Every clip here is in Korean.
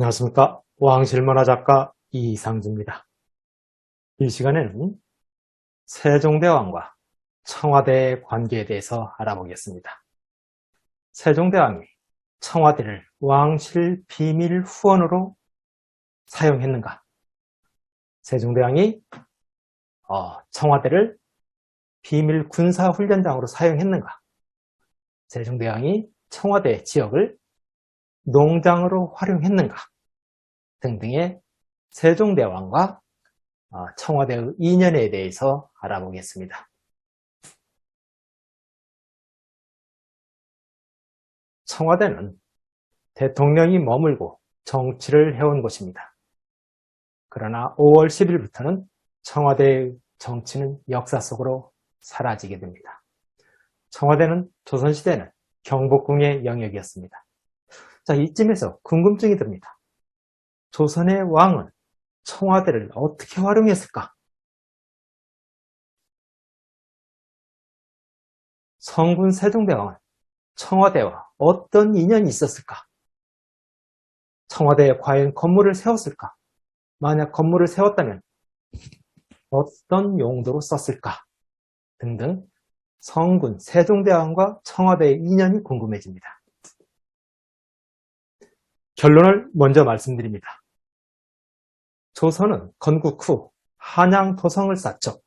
안녕하십니까. 왕실문화 작가 이상주입니다. 이 시간에는 세종대왕과 청와대의 관계에 대해서 알아보겠습니다. 세종대왕이 청와대를 왕실 비밀 후원으로 사용했는가? 세종대왕이 청와대를 비밀 군사훈련장으로 사용했는가? 세종대왕이 청와대 지역을 농장으로 활용했는가? 등등의 세종대왕과 청와대의 인연에 대해서 알아보겠습니다. 청와대는 대통령이 머물고 정치를 해온 곳입니다. 그러나 5월 10일부터는 청와대의 정치는 역사 속으로 사라지게 됩니다. 청와대는 조선시대는 경복궁의 영역이었습니다. 자, 이쯤에서 궁금증이 듭니다. 조선의 왕은 청와대를 어떻게 활용했을까? 성군 세종대왕은 청와대와 어떤 인연이 있었을까? 청와대에 과연 건물을 세웠을까? 만약 건물을 세웠다면 어떤 용도로 썼을까? 등등 성군 세종대왕과 청와대의 인연이 궁금해집니다. 결론을 먼저 말씀드립니다. 조선은 건국 후 한양 도성을 쌓죠.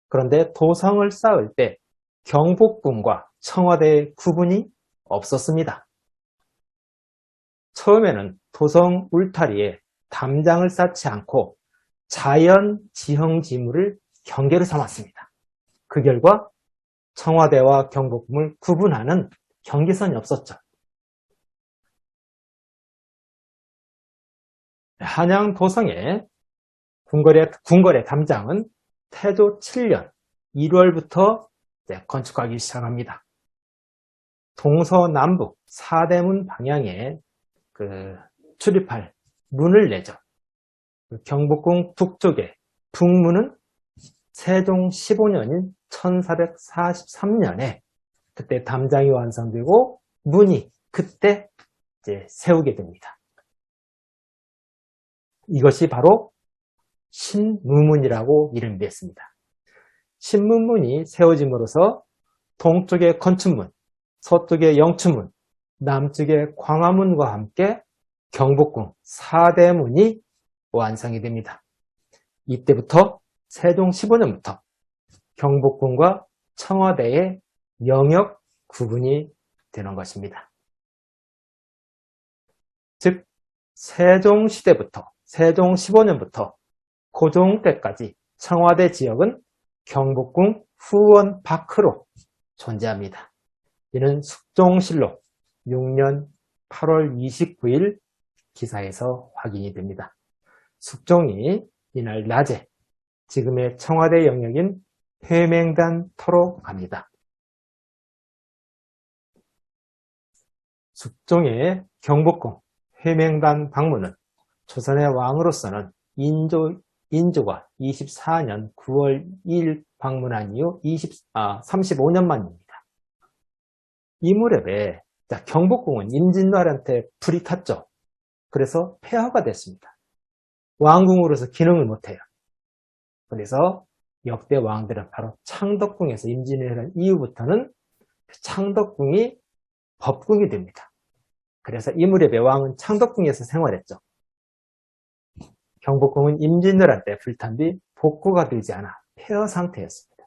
그런데 도성을 쌓을 때 경복궁과 청와대의 구분이 없었습니다. 처음에는 도성 울타리에 담장을 쌓지 않고 자연 지형 지물을 경계로 삼았습니다. 그 결과 청와대와 경복궁을 구분하는 경계선이 없었죠. 한양 도성의 궁궐의 담장은 태조 7년 1월부터 건축하기 시작합니다. 동서남북 4대문 방향에 출입할 문을 내죠. 경복궁 북쪽의 북문은 세종 15년인 1443년에 그때 담장이 완성되고 문이 그때 세우게 됩니다. 이것이 바로 신무문이라고 이름이 됐습니다. 신무문이 세워짐으로써 동쪽의 건춘문, 서쪽의 영춘문, 남쪽의 광화문과 함께 경복궁 4대문이 완성이 됩니다. 이때부터 세종 15년부터 경복궁과 청와대의 영역 구분이 되는 것입니다. 즉 세종시대부터 세종 15년부터 고종 때까지 청와대 지역은 경복궁 후원 밖으로 존재합니다. 이는 숙종실록 6년 8월 29일 기사에서 확인이 됩니다. 숙종이 이날 낮에 지금의 청와대 영역인 회맹단터로 갑니다. 숙종의 경복궁 회맹단 방문은 조선의 왕으로서는 인조가 24년 9월 2일 방문한 이후 35년 만입니다. 이 무렵에 경복궁은 임진왜란때 불이 탔죠. 그래서 폐허가 됐습니다. 왕궁으로서 기능을 못해요. 그래서 역대 왕들은 바로 창덕궁에서 임진왜란 이후부터는 창덕궁이 법궁이 됩니다. 그래서 이 무렵에 왕은 창덕궁에서 생활했죠. 경복궁은 임진왜란 때 불탄 뒤 복구가 되지 않아 폐허 상태였습니다.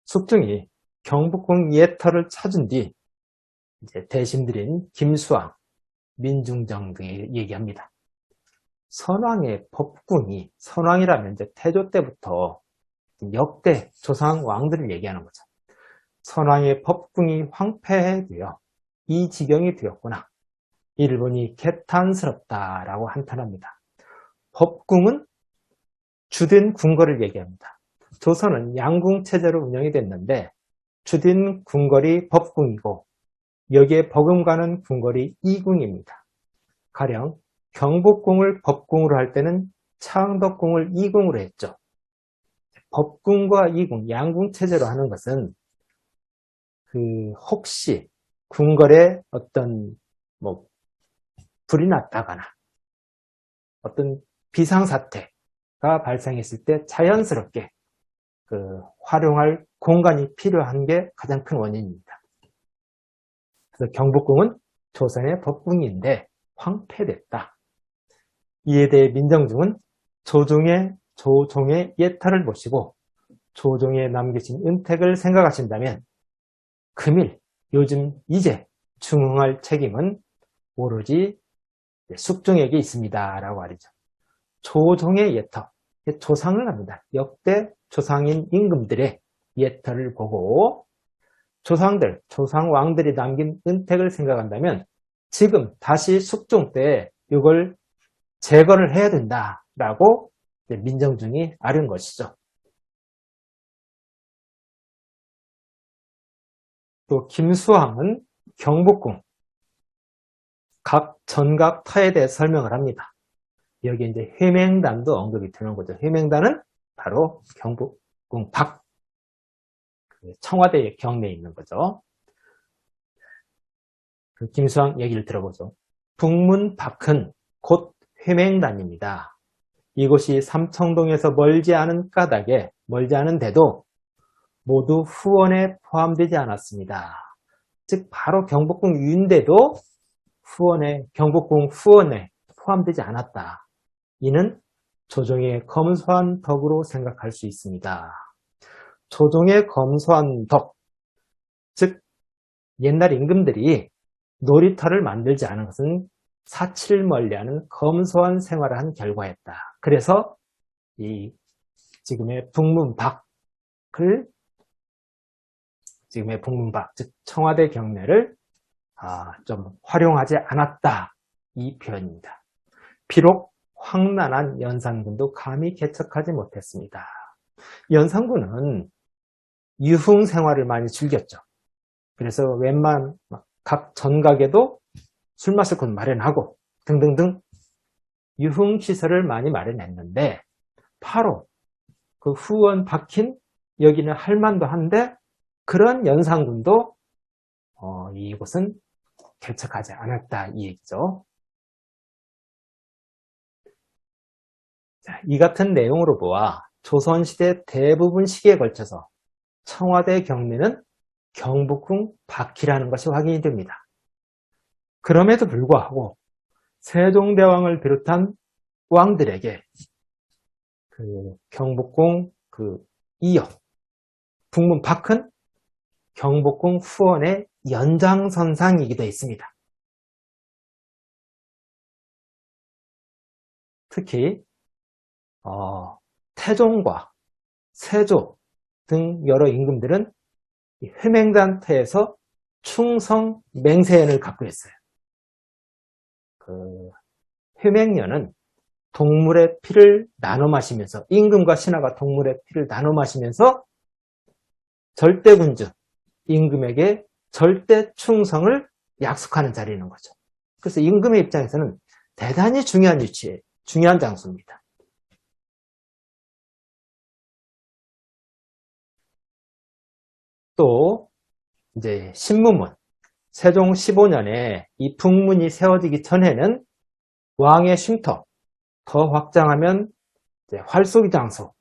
숙종이 경복궁 옛터를 찾은 뒤 대신들인 김수왕, 민중정 등이 얘기합니다. 선왕의 법궁이, 선왕이라면 태조 때부터 역대 조상 왕들을 얘기하는 거죠. 선왕의 법궁이 황폐되어 이 지경이 되었구나. 이를 보니 개탄스럽다라고 한탄합니다. 법궁은 주된 궁궐을 얘기합니다. 조선은 양궁체제로 운영이 됐는데 주된 궁궐이 법궁이고 여기에 버금가는 궁궐이 이궁입니다. 가령 경복궁을 법궁으로 할 때는 창덕궁을 이궁으로 했죠. 법궁과 이궁, 양궁체제로 하는 것은 혹시 궁궐의 어떤 불이 났다거나 어떤 비상사태가 발생했을 때 자연스럽게 활용할 공간이 필요한 게 가장 큰 원인입니다. 그래서 경복궁은 조선의 법궁인데 황폐됐다. 이에 대해 민정중은 조종의 예탈을 보시고 조종에 남기신 은택을 생각하신다면 금일 요즘 이제 중흥할 책임은 오로지 숙종에게 있습니다 라고 말이죠. 조종의 예터, 조상을 합니다. 역대 조상인 임금들의 예터를 보고 조상왕들이 남긴 은택을 생각한다면 지금 다시 숙종 때 이걸 제거를 해야 된다라고 민정중이 아른 것이죠. 또 김수항은 경복궁 각 전각터에 대해 설명을 합니다. 여기 이제 회맹단도 언급이 되는 거죠. 회맹단은 바로 경복궁 밖 청와대 경내에 있는 거죠. 김수항 얘기를 들어보죠. 북문 밖은 곧 회맹단입니다. 이곳이 삼청동에서 멀지 않은 까닭에 멀지 않은데도 모두 후원에 포함되지 않았습니다. 즉 바로 경복궁 위인데도 경복궁 후원에 포함되지 않았다. 이는 조종의 검소한 덕으로 생각할 수 있습니다. 조종의 검소한 덕, 즉 옛날 임금들이 놀이터를 만들지 않은 것은 사치를 멀리하는 검소한 생활을 한 결과였다. 그래서 이 지금의 북문밖을 즉 청와대 경내를 좀 활용하지 않았다. 이 표현입니다. 비록 황난한 연산군도 감히 개척하지 못했습니다. 연산군은 유흥 생활을 많이 즐겼죠. 그래서 웬만 각 전각에도 술 마실 곳 마련하고 등등등 유흥시설을 많이 마련했는데 바로 그 후원 박힌 여기는 할만도 한데 그런 연산군도 이곳은 개척하지 않았다 이 얘기죠. 자, 이 같은 내용으로 보아 조선시대 대부분 시기에 걸쳐서 청와대 경내는 경복궁 밖이라는 것이 확인이 됩니다. 그럼에도 불구하고 세종대왕을 비롯한 왕들에게 경복궁 이역 북문 밖은 경복궁 후원의 연장선상이기도 했습니다. 특히 태종과 세조 등 여러 임금들은 회맹단태에서 충성 맹세연을 갖고 있어요. 회맹연은 동물의 피를 나눠 마시면서 임금과 신하가 동물의 피를 나눠 마시면서 절대군주 임금에게 절대 충성을 약속하는 자리인 거죠. 그래서 임금의 입장에서는 대단히 중요한 위치에 중요한 장소입니다. 또 이제 신무문 세종 15년에 이 북문이 세워지기 전에는 왕의 쉼터 더 확장하면 이제 활쏘기 장소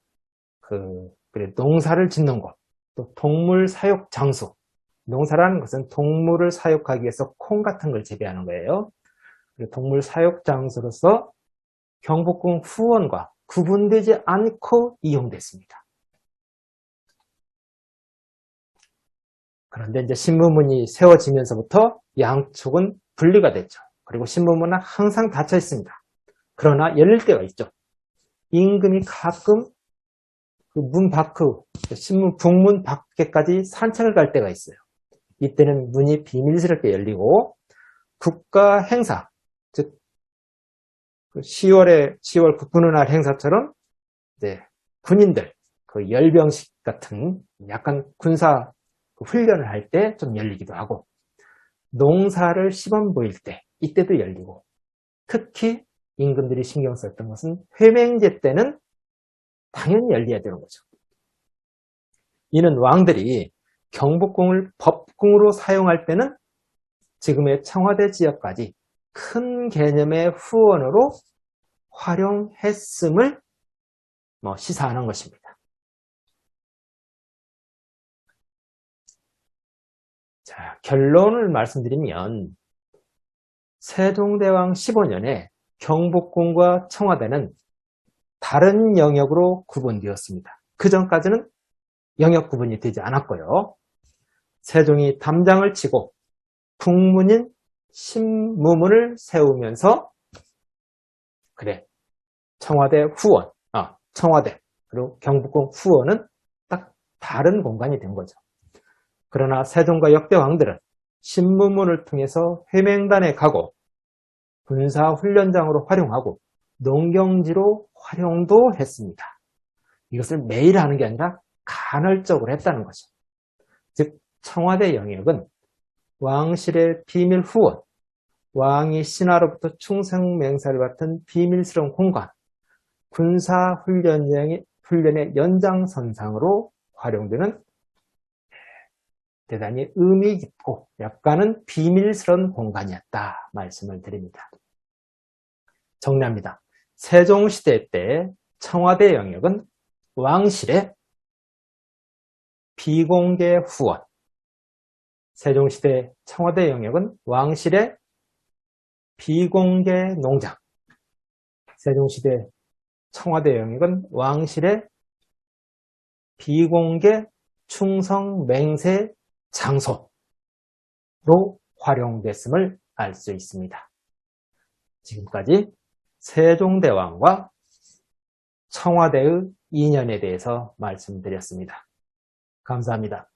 그리고 농사를 짓는 곳 또 동물 사육 장소 농사라는 것은 동물을 사육하기 위해서 콩 같은 걸 재배하는 거예요. 동물 사육 장소로서 경복궁 후원과 구분되지 않고 이용됐습니다. 그런데 이제 신무문이 세워지면서부터 양쪽은 분리가 됐죠. 그리고 신무문은 항상 닫혀 있습니다. 그러나 열릴 때가 있죠. 임금이 가끔 문 밖으로 북문 밖에까지 산책을 갈 때가 있어요. 이때는 문이 비밀스럽게 열리고 국가 행사, 즉 10월 국군의 행사처럼 이제 군인들 열병식 같은 약간 군사 훈련을 할 때 좀 열리기도 하고 농사를 시범 보일 때 이때도 열리고 특히 임금들이 신경 썼던 것은 회맹제 때는 당연히 열려야 되는 거죠. 이는 왕들이 경복궁을 법궁으로 사용할 때는 지금의 청와대 지역까지 큰 개념의 후원으로 활용했음을 시사하는 것입니다. 자, 결론을 말씀드리면 세종대왕 15년에 경복궁과 청와대는 다른 영역으로 구분되었습니다. 그 전까지는 영역 구분이 되지 않았고요. 세종이 담장을 치고 풍문인 신무문을 세우면서 청와대 후원, 청와대 그리고 경복궁 후원은 딱 다른 공간이 된 거죠. 그러나 세종과 역대 왕들은 신무문을 통해서 회맹단에 가고 군사훈련장으로 활용하고 농경지로 활용도 했습니다. 이것을 매일 하는 게 아니라 간헐적으로 했다는 거죠. 즉 청와대 영역은 왕실의 비밀 후원, 왕이 신하로부터 충성맹사를 받은 비밀스러운 공간, 군사훈련의 연장선상으로 활용되는 대단히 의미 깊고 약간은 비밀스러운 공간이었다 말씀을 드립니다. 정리합니다. 세종시대 때 청와대 영역은 왕실의 비공개 후원, 세종시대 청와대 영역은 왕실의 비공개 농장, 세종시대 청와대 영역은 왕실의 비공개 충성 맹세 장소로 활용됐음을 알 수 있습니다. 지금까지 세종대왕과 청와대의 인연에 대해서 말씀드렸습니다. 감사합니다.